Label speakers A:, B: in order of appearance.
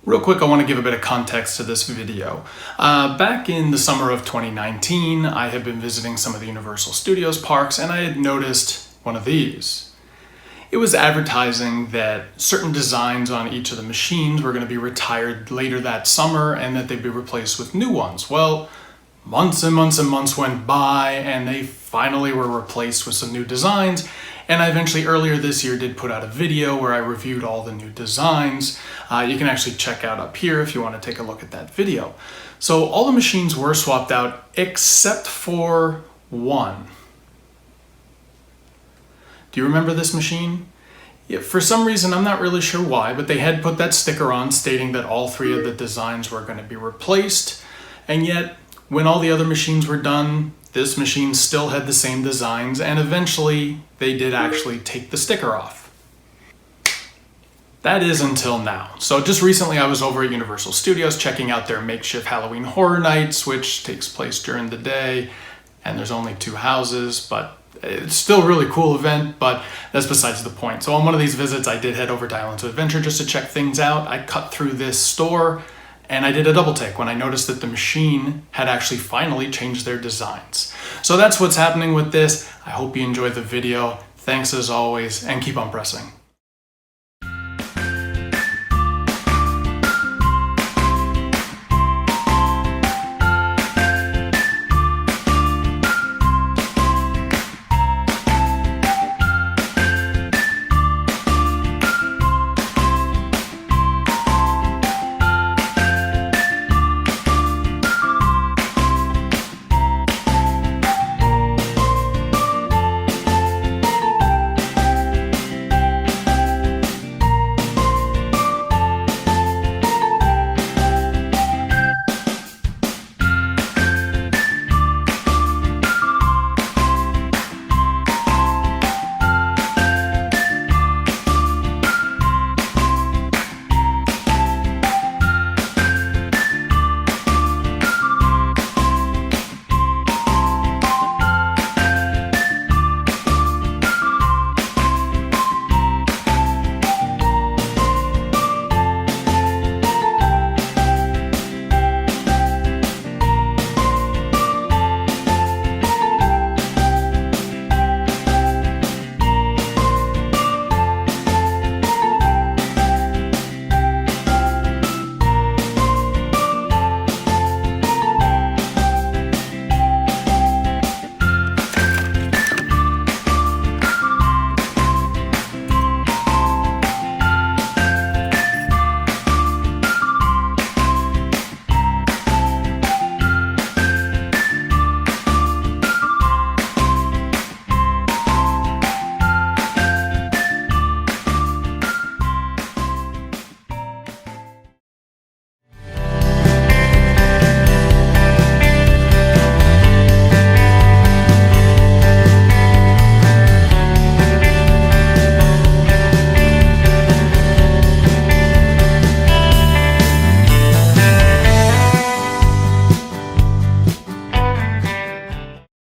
A: Real quick, I want to give a bit of context to this video. Back in the summer of 2019, I had been visiting some of the Universal Studios parks and I had noticed one of these. It was advertising that certain designs on each of the machines were going to be retired later that summer and that they'd be replaced with new ones. Well, months and months and months went by and they finally were replaced with some new designs. And I eventually, earlier this year, did put out a video where I reviewed all the new designs. You can actually check out up here if you want to take a look at that video. So all the machines were swapped out except for one. Do you remember this machine? Yeah, for some reason, I'm not really sure why, but they had put that sticker on stating that all three of the designs were going to be replaced. And yet, when all the other machines were done, this machine still had the same designs, and eventually they did actually take the sticker off. That is until now. So just recently I was over at Universal Studios checking out their makeshift Halloween Horror Nights, which takes place during the day, and there's only 2 houses, but it's still a really cool event, but that's besides the point. So on one of these visits, I did head over to Islands of Adventure just to check things out. I cut through this store, and I did a double take when I noticed that the machine had actually finally changed their designs. So that's what's happening with this. I hope you enjoyed the video. Thanks as always, and keep on pressing.